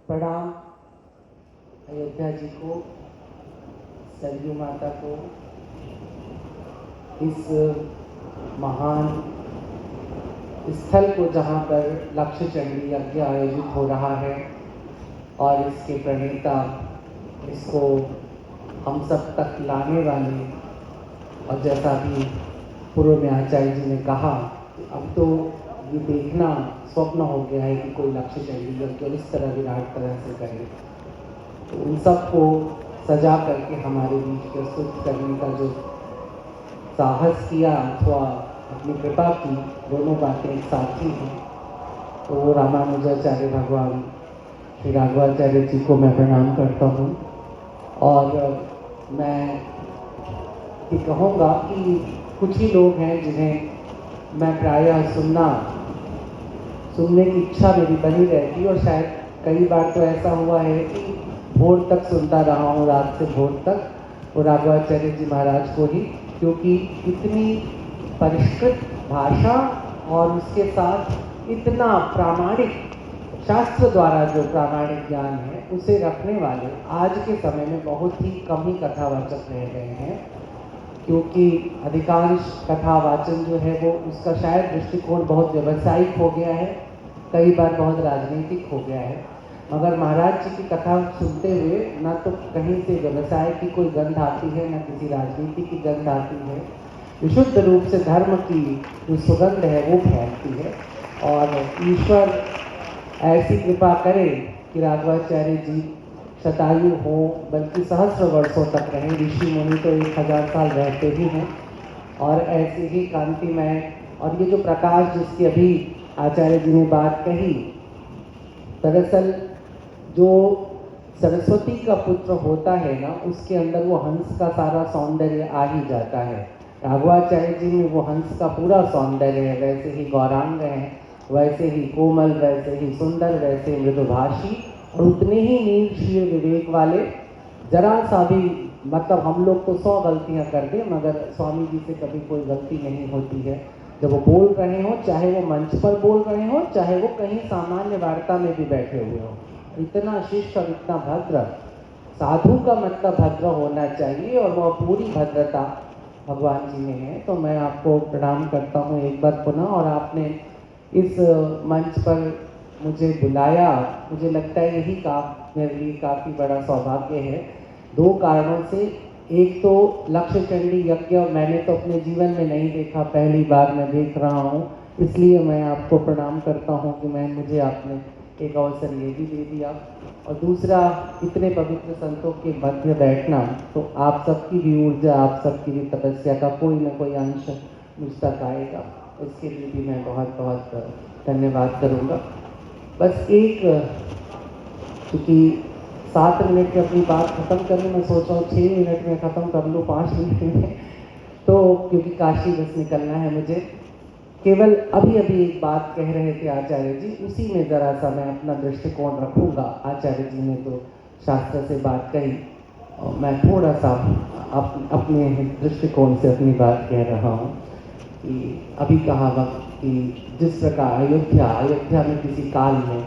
प्रणाम अयोध्या जी को, सरयू माता को, इस महान स्थल को जहाँ पर लक्ष्य चंडी यज्ञ आयोजित हो रहा है और इसके प्रणेता, इसको हम सब तक लाने वाले, और जैसा कि पूर्व में आचार्य जी ने कहा, अब तो ये देखना स्वप्न हो गया है कि कोई लक्ष्य चंडी यज्ञ इस तरह विराट तरह से करे। तो उन सबको सजा करके हमारे बीच प्रस्तुत करने का जो साहस किया अथवा अपनी कृपा की, दोनों बातें एक साथ ही हैं। तो वो रामानुजाचार्य भगवान श्री राघवाचार्य जी को मैं प्रणाम करता हूँ। और मैं ये कहूँगा कि कुछ ही लोग हैं जिन्हें मैं प्रायः सुनने की इच्छा मेरी बनी रहती, और शायद कई बार तो ऐसा हुआ है कि भोर तक सुनता रहा हूँ, रात से भोर तक, वो राघवाचार्य जी महाराज को ही, क्योंकि इतनी परिष्कृत भाषा और उसके साथ इतना प्रामाणिक, शास्त्र द्वारा जो प्रामाणिक ज्ञान है उसे रखने वाले आज के समय में बहुत ही कम ही कथावाचक रह गए हैं। क्योंकि अधिकांश कथावाचन जो है वो उसका शायद दृष्टिकोण बहुत व्यावसायिक हो गया है, कई बार बहुत राजनीतिक हो गया है। मगर महाराज जी की कथा सुनते हुए ना तो कहीं से व्यवसाय की कोई गंध आती है, न किसी राजनीति की गंध आती है। विशुद्ध रूप से धर्म की जो सुगंध है वो फैलती है। और ईश्वर ऐसी कृपा करे कि राघवाचार्य जी शतायु हो, बल्कि सहस्र वर्षों तक रहें। ऋषि मुनि तो 1000 साल रहते ही हैं। और ऐसी ही कांतिमय, और ये जो प्रकाश जिसकी अभी आचार्य जी ने बात कही, दरअसल जो सरस्वती का पुत्र होता है ना, उसके अंदर वो हंस का सारा सौंदर्य आ ही जाता है। राघवाचार्य जी में वो हंस का पूरा सौंदर्य है। वैसे ही गौरांग हैं, वैसे ही कोमल, वैसे ही सुंदर, वैसे मृदुभाषी, और उतने ही नील विवेक वाले। जरा सा भी, मतलब हम लोग तो 100 गलतियां कर दें, मगर स्वामी जी से कभी कोई गलती नहीं होती है। जब वो बोल रहे हो, चाहे वो मंच पर बोल रहे हो, चाहे वो कहीं सामान्य वार्ता में भी बैठे हुए हो, इतना शिष्ट और इतना भद्र, साधु का मतलब भद्र होना चाहिए, और वह पूरी भद्रता भगवान जी में है। तो मैं आपको प्रणाम करता हूँ एक बार पुनः। और आपने इस मंच पर मुझे बुलाया, मुझे लगता है यही मेरे लिए काफ़ी बड़ा सौभाग्य है, 2 कारणों से। एक तो लक्ष्य चंडी यज्ञ मैंने तो अपने जीवन में नहीं देखा, पहली बार मैं देख रहा हूँ, इसलिए मैं आपको प्रणाम करता हूँ कि मुझे आपने एक अवसर ये भी दे दिया। और दूसरा, इतने पवित्र संतों के मध्य बैठना, तो आप सबकी भी ऊर्जा, आप सबकी भी तपस्या का कोई न कोई अंश मुझ तक आएगा। इसके लिए भी मैं बहुत बहुत धन्यवाद करूँगा। बस एक, क्योंकि 7 मिनट में अपनी बात खत्म करनी, मैं सोच रहा हूँ 6 मिनट में ख़त्म कर लूँ, 5 मिनट में, तो क्योंकि काशी बस निकलना है मुझे। केवल अभी एक बात कह रहे थे आचार्य जी, उसी में ज़रा सा मैं अपना दृष्टिकोण रखूँगा। आचार्य जी ने तो शास्त्र से बात कही, और मैं थोड़ा सा अपने दृष्टिकोण से अपनी बात कह रहा हूँ। कि अभी कहा वक्त कि जिस प्रकार अयोध्या में किसी काल में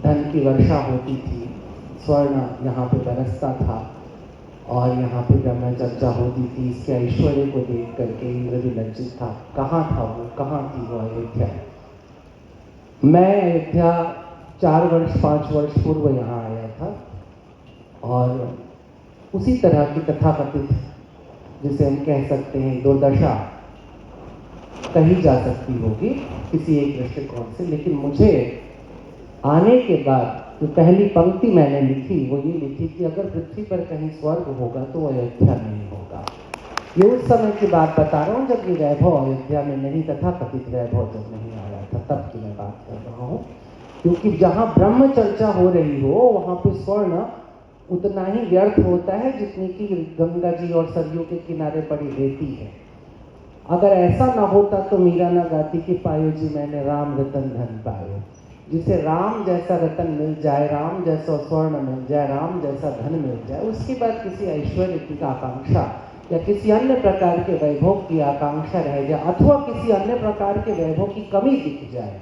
धन की वर्षा होती थी, स्वर्ण यहाँ पे बरसता था, और यहाँ पे ब्रह्म चर्चा होती थी, इसके ऐश्वर्य को देख करके इंद्र भी लज्जित था। कहाँ था वो, कहाँ थी वो अयोध्या? मैं अयोध्या 4 वर्ष 5 वर्ष पूर्व यहाँ आया था, और उसी तरह की तथाकथित, जिसे हम कह सकते हैं दुर्दशा कही जा सकती होगी किसी एक दृष्टिकोण से। लेकिन मुझे आने के बाद जो पहली पंक्ति मैंने लिखी वो ये लिखी कि अगर पृथ्वी पर कहीं स्वर्ग होगा तो अयोध्या नहीं होगा। ये उस समय की बात बता रहा हूँ जब ये वैभव अयोध्या में नहीं, तथाकथित वैभव जब नहीं आया था, तब की मैं बात कर रहा हूँ। क्योंकि जहाँ ब्रह्म चर्चा हो रही हो, वहाँ पे स्वर्ण उतना ही व्यर्थ होता है जितनी कि गंगा जी और सरयू के किनारे पड़ी रहती है। अगर ऐसा ना होता तो मीरा ना गाती कि पायो जी मैंने राम रतन धन पायो। जिसे राम जैसा रतन मिल जाए, राम जैसा स्वर्ण मिल जाए, राम जैसा धन मिल जाए, उसके बाद किसी ऐश्वर्य की आकांक्षा या किसी अन्य प्रकार के वैभव की आकांक्षा रह जाए, अथवा किसी अन्य प्रकार के वैभव की कमी दिख जाए,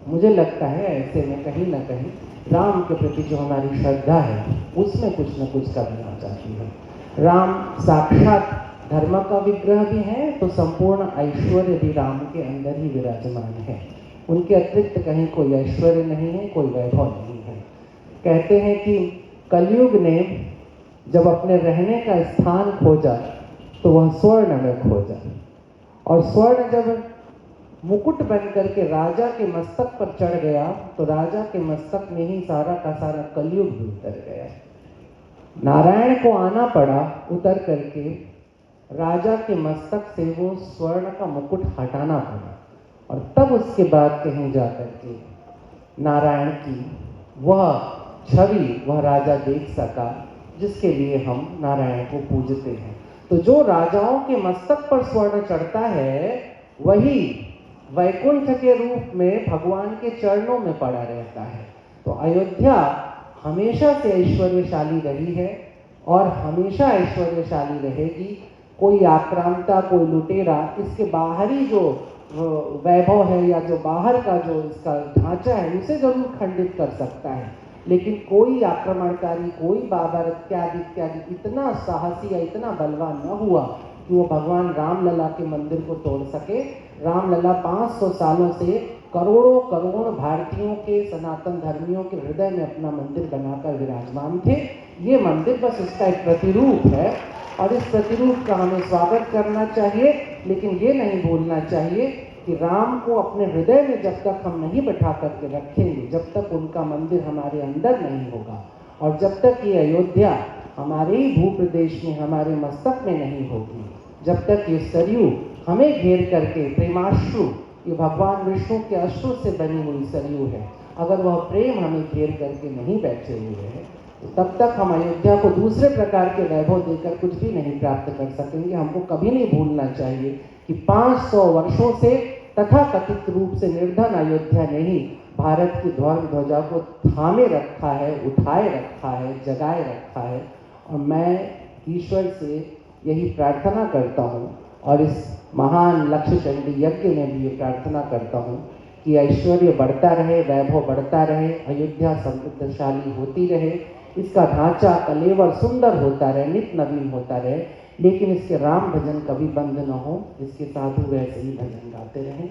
मुझे लगता है ऐसे में कहीं ना कहीं राम के प्रति जो हमारी श्रद्धा है उसमें कुछ न कुछ कमी आ जाती है। राम साक्षात धर्म का विग्रह भी है, तो संपूर्ण ऐश्वर्य भी राम के अंदर ही विराजमान है। उनके अतिरिक्त कहीं कोई ऐश्वर्य नहीं है, कोई वैभव नहीं है। कहते हैं कि कलयुग ने जब अपने रहने का स्थान खोजा तो वह स्वर्ण में खोजा, और स्वर्ण जब मुकुट बन करके राजा के मस्तक पर चढ़ गया तो राजा के मस्तक में ही सारा का सारा कलयुग भी उतर गया। नारायण को आना पड़ा उतर करके, राजा के मस्तक से वो स्वर्ण का मुकुट हटाना पड़ा, और तब उसके बाद कहीं जाकर के नारायण की वह छवि वह राजा देख सका जिसके लिए हम नारायण को पूजते हैं। तो जो राजाओं के मस्तक पर स्वर्ण चढ़ता है वही वैकुंठ के रूप में भगवान के चरणों में पड़ा रहता है। तो अयोध्या हमेशा से ऐश्वर्यशाली रही है और हमेशा ऐश्वर्यशाली रहेगी। कोई आक्रांता, कोई लुटेरा इसके बाहरी जो वैभव है या जो बाहर का जो इसका ढांचा है उसे जरूर खंडित कर सकता है, लेकिन कोई आक्रमणकारी, कोई बाबर इत्यादि इत्यादि इतना साहसी या इतना बलवान न हुआ कि वो भगवान रामलला के मंदिर को तोड़ सके। रामलला 500 सालों से करोड़ों करोड़ भारतीयों के, सनातन धर्मियों के हृदय में अपना मंदिर बनाकर विराजमान थे। ये मंदिर बस उसका एक प्रतिरूप है और इस प्रतिरूप का हमें स्वागत करना चाहिए, लेकिन ये नहीं भूलना चाहिए कि राम को अपने हृदय में जब तक हम नहीं बैठा करके रखेंगे, जब तक उनका मंदिर हमारे अंदर नहीं होगा, और जब तक ये अयोध्या हमारे ही भूप्रदेश में, हमारे मस्तक में नहीं होगी, जब तक ये सरयू हमें घेर करके प्रेमाश्रु, ये भगवान विष्णु के अश्रु से बनी हुई सरयू है, अगर वह प्रेम हमें घेर करके नहीं बैठे हुए हैं तो तब तक हम अयोध्या को दूसरे प्रकार के वैभव देकर कुछ भी नहीं प्राप्त कर सकेंगे। हमको कभी नहीं भूलना चाहिए कि 500 वर्षों से तथाकथित रूप से निर्धन अयोध्या ने ही भारत की ध्वजा को थामे रखा है, उठाए रखा है, जगाए रखा है। और मैं ईश्वर से यही प्रार्थना करता हूँ और इस महान लक्ष्य चंडी यज्ञ में भी ये प्रार्थना करता हूँ कि ऐश्वर्य बढ़ता रहे, वैभव बढ़ता रहे, अयोध्या समृद्धशाली होती रहे, इसका ढांचा कलेवर सुंदर होता रहे, नित नवीन होता रहे, लेकिन इसके राम भजन कभी बंद न हो, इसके साधु वैसे ही भजन गाते रहें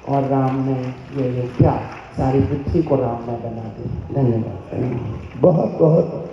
और राम ने ये अयोध्या सारी पृथ्वी को राममय बना दे। धन्यवाद। बहुत बहुत